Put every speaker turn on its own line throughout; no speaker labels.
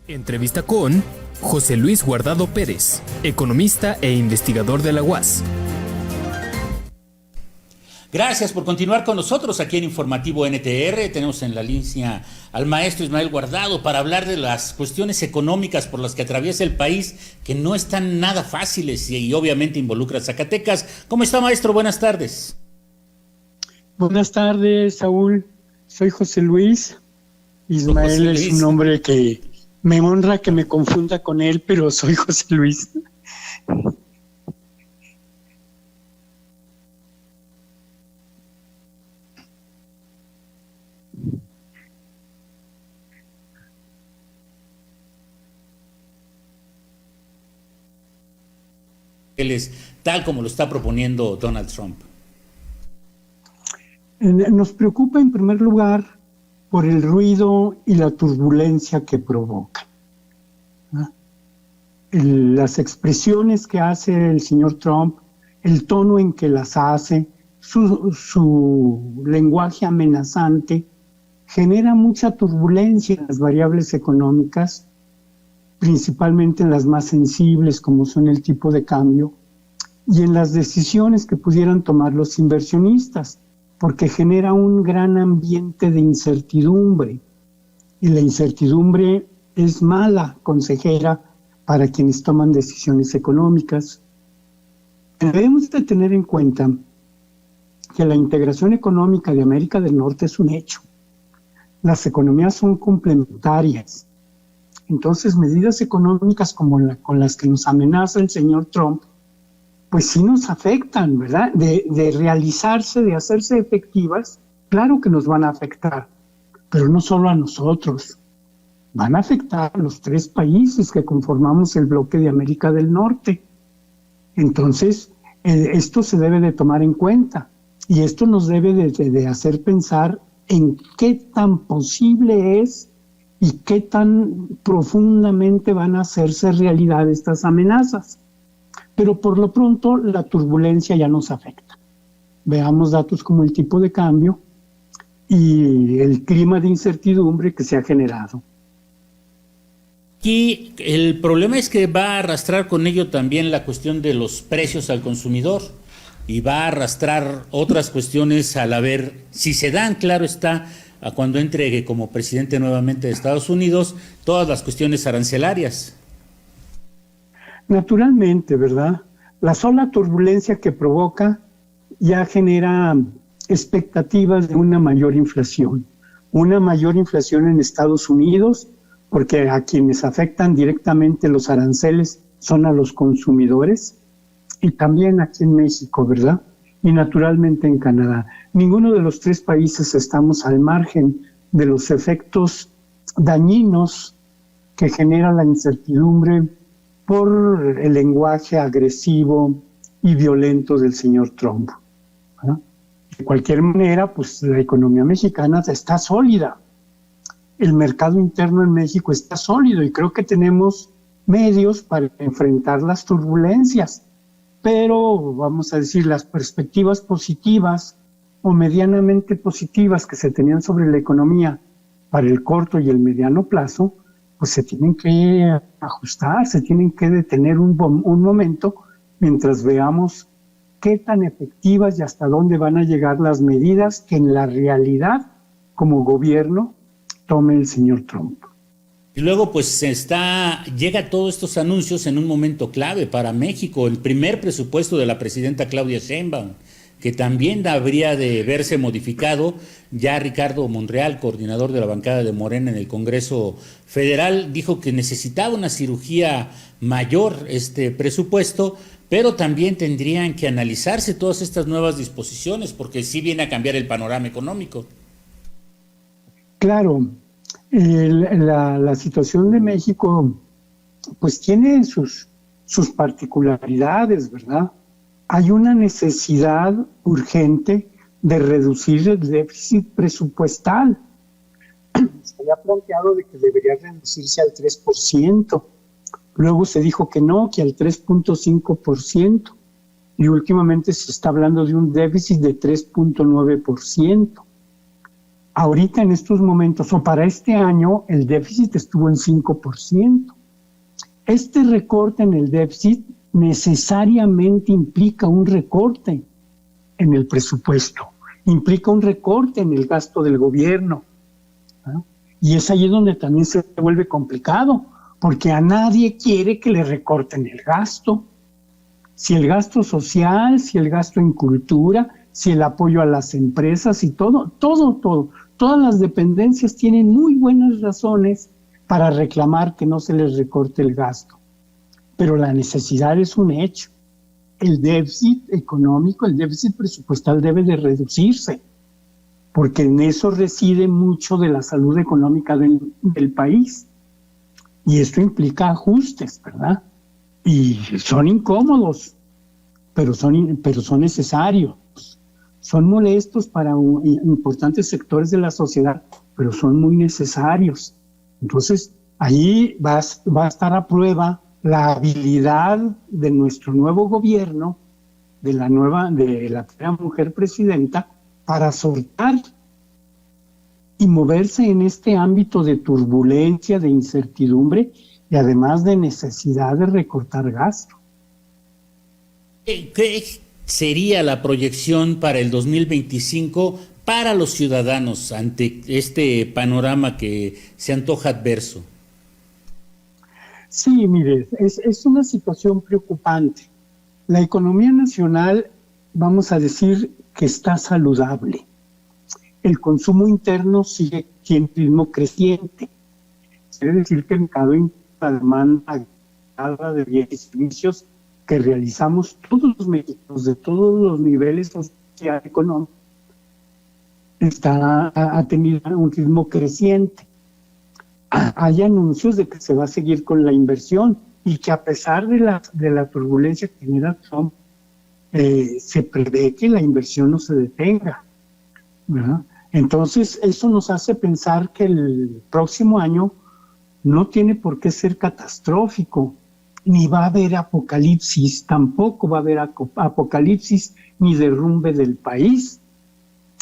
Entrevista con José Luis Guardado Pérez, economista e investigador de la UAS.
Gracias por continuar con nosotros aquí en Informativo NTR. Tenemos en la línea al maestro Ismael Guardado para hablar de las cuestiones económicas por las que atraviesa el país, que no están nada fáciles y obviamente involucra a Zacatecas. ¿Cómo está, maestro? Buenas tardes.
Buenas tardes, Saúl. Soy José Luis. Ismael José Luis es un nombre que me honra que me confunda con él, pero soy José Luis.
Tal como lo está proponiendo Donald Trump.
Nos preocupa en primer lugar por el ruido y la turbulencia que provoca. Las expresiones que hace el señor Trump, el tono en que las hace, su lenguaje amenazante, genera mucha turbulencia en las variables económicas, principalmente en las más sensibles, como son el tipo de cambio, y en las decisiones que pudieran tomar los inversionistas, porque genera un gran ambiente de incertidumbre, y la incertidumbre es mala consejera para quienes toman decisiones económicas. Debemos de tener en cuenta que la integración económica de América del Norte es un hecho. Las economías son complementarias. Entonces, medidas económicas como con las que nos amenaza el señor Trump, pues sí nos afectan, ¿verdad? De realizarse, de hacerse efectivas, claro que nos van a afectar, pero no solo a nosotros. Van a afectar a los 3 países que conformamos el bloque de América del Norte. Entonces, esto se debe de tomar en cuenta y esto nos debe de hacer pensar en qué tan posible es y qué tan profundamente van a hacerse realidad estas amenazas. Pero por lo pronto la turbulencia ya nos afecta. Veamos datos como el tipo de cambio y el clima de incertidumbre que se ha generado.
Y el problema es que va a arrastrar con ello también la cuestión de los precios al consumidor y va a arrastrar otras cuestiones al haber, si se dan, claro está, a cuando entre como presidente nuevamente de Estados Unidos, todas las cuestiones arancelarias.
Naturalmente, ¿verdad? La sola turbulencia que provoca ya genera expectativas de una mayor inflación en Estados Unidos, porque a quienes afectan directamente los aranceles son a los consumidores, y también aquí en México, ¿verdad? Y naturalmente en Canadá. Ninguno de los 3 países estamos al margen de los efectos dañinos que genera la incertidumbre por el lenguaje agresivo y violento del señor Trump, ¿verdad? De cualquier manera, pues la economía mexicana está sólida. El mercado interno en México está sólido y creo que tenemos medios para enfrentar las turbulencias. Pero, vamos a decir, las perspectivas positivas o medianamente positivas que se tenían sobre la economía para el corto y el mediano plazo, pues se tienen que ajustar, se tienen que detener un momento mientras veamos qué tan efectivas y hasta dónde van a llegar las medidas que en la realidad, como gobierno, tome el señor Trump.
Y luego pues llega todos estos anuncios en un momento clave para México, el primer presupuesto de la presidenta Claudia Sheinbaum, que también habría de verse modificado. Ya Ricardo Monreal, coordinador de la bancada de Morena en el Congreso Federal, dijo que necesitaba una cirugía mayor este presupuesto, pero también tendrían que analizarse todas estas nuevas disposiciones, porque sí viene a cambiar el panorama económico.
Claro. La situación de México pues tiene sus particularidades, ¿verdad? Hay una necesidad urgente de reducir el déficit presupuestal. Se había planteado de que debería reducirse al 3%. Luego se dijo que no, que al 3.5%. Y últimamente se está hablando de un déficit de 3.9%. Ahorita en estos momentos, o para este año, el déficit estuvo en 5%. Este recorte en el déficit necesariamente implica un recorte en el presupuesto, implica un recorte en el gasto del gobierno, ¿no? Y es ahí donde también se vuelve complicado, porque a nadie quiere que le recorten el gasto. Si el gasto social, si el gasto en cultura, si el apoyo a las empresas y todo, todas las dependencias tienen muy buenas razones para reclamar que no se les recorte el gasto. Pero la necesidad es un hecho. El déficit económico, el déficit presupuestal debe de reducirse, porque en eso reside mucho de la salud económica del país. Y esto implica ajustes, ¿verdad? Y son incómodos, pero son necesarios. Son molestos para importantes sectores de la sociedad, pero son muy necesarios. Entonces, ahí va a estar a prueba la habilidad de nuestro nuevo gobierno, de la primera mujer presidenta, para soltar y moverse en este ámbito de turbulencia, de incertidumbre y además de necesidad de recortar gasto.
¿Qué sería la proyección para el 2025 para los ciudadanos ante este panorama que se antoja adverso?
Sí, mire, es una situación preocupante. La economía nacional, vamos a decir que está saludable. El consumo interno sigue en ritmo creciente. Quiere decir que el mercado interno, la demanda de bienes y servicios que realizamos todos los mexicanos de todos los niveles social y económico ha tenido un ritmo creciente. Hay anuncios de que se va a seguir con la inversión y que a pesar de la turbulencia que genera Trump, se prevé que la inversión no se detenga, ¿verdad? Entonces, eso nos hace pensar que el próximo año no tiene por qué ser catastrófico, ni va a haber apocalipsis, tampoco va a haber apocalipsis ni derrumbe del país.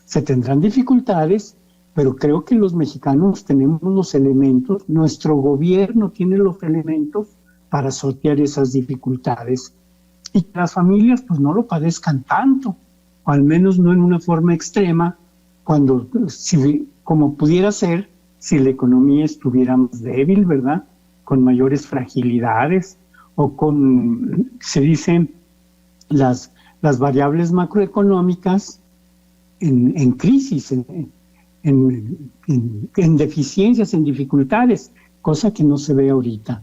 Se tendrán dificultades, pero creo que los mexicanos tenemos los elementos, nuestro gobierno tiene los elementos para sortear esas dificultades y que las familias pues no lo padezcan tanto, o al menos no en una forma extrema, como pudiera ser si la economía estuviera más débil, ¿verdad? Con mayores fragilidades o con, se dicen, las variables macroeconómicas en crisis, en deficiencias, en dificultades, cosa que no se ve ahorita.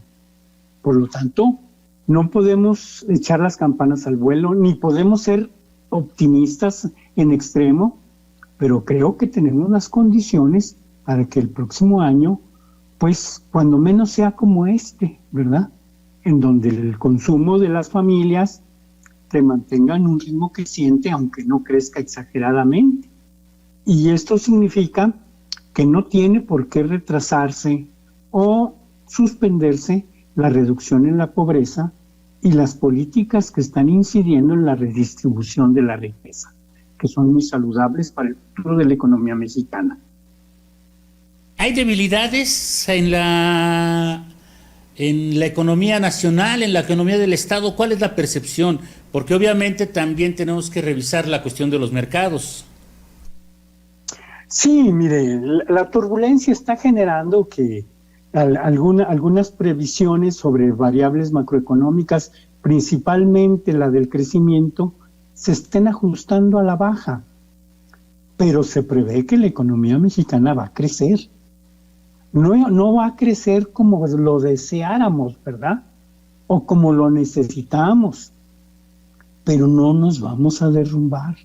Por lo tanto, no podemos echar las campanas al vuelo, ni podemos ser optimistas en extremo, pero creo que tenemos las condiciones para que el próximo año, pues, cuando menos sea como ¿verdad? En donde el consumo de las familias se mantenga en un ritmo creciente, aunque no crezca exageradamente. Y esto significa que no tiene por qué retrasarse o suspenderse la reducción en la pobreza y las políticas que están incidiendo en la redistribución de la riqueza, que son muy saludables para el futuro de la economía mexicana.
¿Hay debilidades en la economía nacional, en la economía del Estado? ¿Cuál es la percepción? Porque obviamente también tenemos que revisar la cuestión de los mercados.
Sí, mire, la turbulencia está generando que algunas previsiones sobre variables macroeconómicas, principalmente la del crecimiento, se estén ajustando a la baja. Pero se prevé que la economía mexicana va a crecer. No va a crecer como lo deseáramos, ¿verdad? O como lo necesitamos. Pero no nos vamos a derrumbar.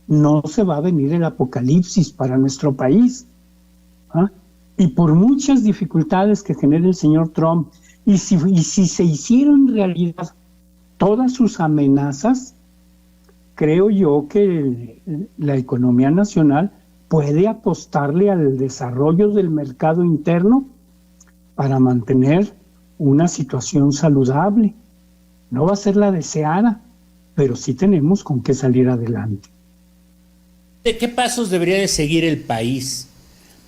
No se va a venir el apocalipsis para nuestro país. ¿Ah? Y por muchas dificultades que genere el señor Trump, y si se hicieran realidad todas sus amenazas, creo yo que la economía nacional puede apostarle al desarrollo del mercado interno para mantener una situación saludable. No va a ser la deseada, pero sí tenemos con qué salir adelante.
¿De qué pasos debería de seguir el país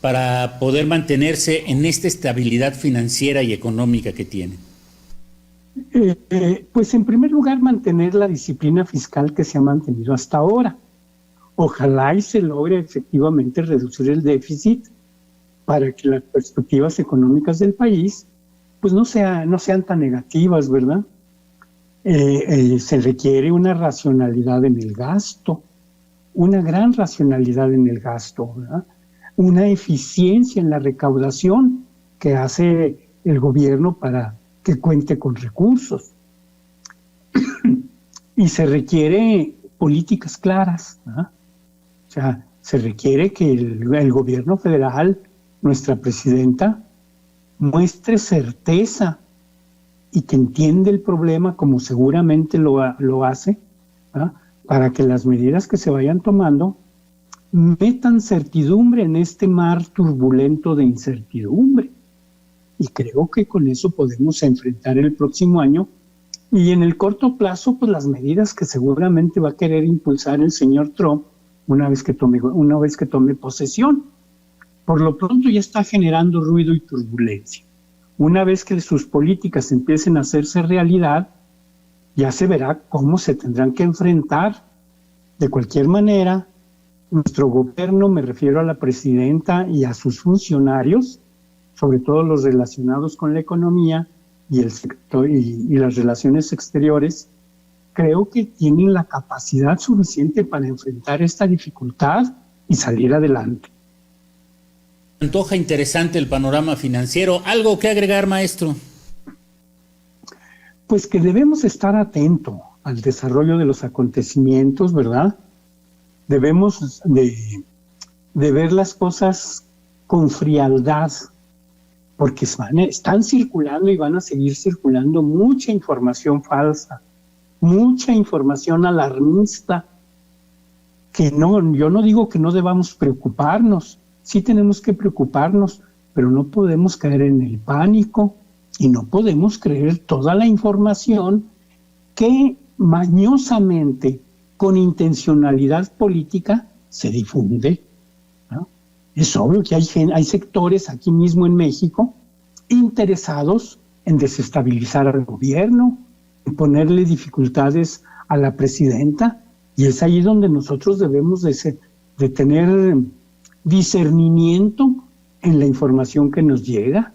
para poder mantenerse en esta estabilidad financiera y económica que tiene?
Pues en primer lugar, mantener la disciplina fiscal que se ha mantenido hasta ahora. Ojalá y se logre efectivamente reducir el déficit para que las perspectivas económicas del país pues no sean tan negativas, ¿verdad? Se requiere una racionalidad en el gasto, una gran racionalidad en el gasto, ¿verdad? Una eficiencia en la recaudación que hace el gobierno para que cuente con recursos. Y se requiere políticas claras, ¿verdad? O sea, se requiere que el gobierno federal, nuestra presidenta, muestre certeza y que entiende el problema como seguramente lo hace, ¿verdad? Para que las medidas que se vayan tomando metan certidumbre en este mar turbulento de incertidumbre. Y creo que con eso podemos enfrentar el próximo año. Y en el corto plazo, pues las medidas que seguramente va a querer impulsar el señor Trump una vez que tome posesión. Por lo pronto ya está generando ruido y turbulencia. Una vez que sus políticas empiecen a hacerse realidad, ya se verá cómo se tendrán que enfrentar. De cualquier manera, nuestro gobierno, me refiero a la presidenta y a sus funcionarios, sobre todo los relacionados con la economía y el sector y las relaciones exteriores, creo que tienen la capacidad suficiente para enfrentar esta dificultad y salir adelante.
Antoja interesante el panorama financiero. ¿Algo que agregar, maestro?
Pues que debemos estar atentos al desarrollo de los acontecimientos, ¿verdad? Debemos de ver las cosas con frialdad, porque están circulando y van a seguir circulando mucha información falsa, mucha información alarmista, que yo no digo que no debamos preocuparnos, sí tenemos que preocuparnos, pero no podemos caer en el pánico y no podemos creer toda la información que mañosamente, con intencionalidad política, se difunde, ¿no? Es obvio que hay sectores aquí mismo en México interesados en desestabilizar al gobierno, en ponerle dificultades a la presidenta, y es ahí donde nosotros debemos de tener discernimiento en la información que nos llega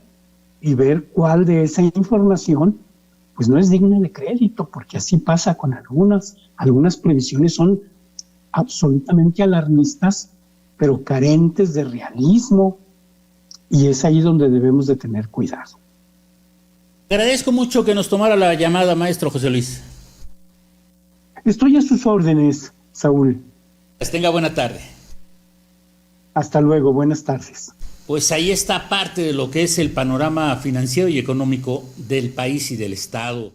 y ver cuál de esa información pues no es digna de crédito, porque así pasa con algunas previsiones son absolutamente alarmistas, pero carentes de realismo, y es ahí donde debemos de tener cuidado.
Agradezco mucho que nos tomara la llamada, maestro José Luis.
Estoy a sus órdenes, Saúl.
Que tenga buena tarde.
Hasta luego, buenas tardes.
Pues ahí está parte de lo que es el panorama financiero y económico del país y del Estado.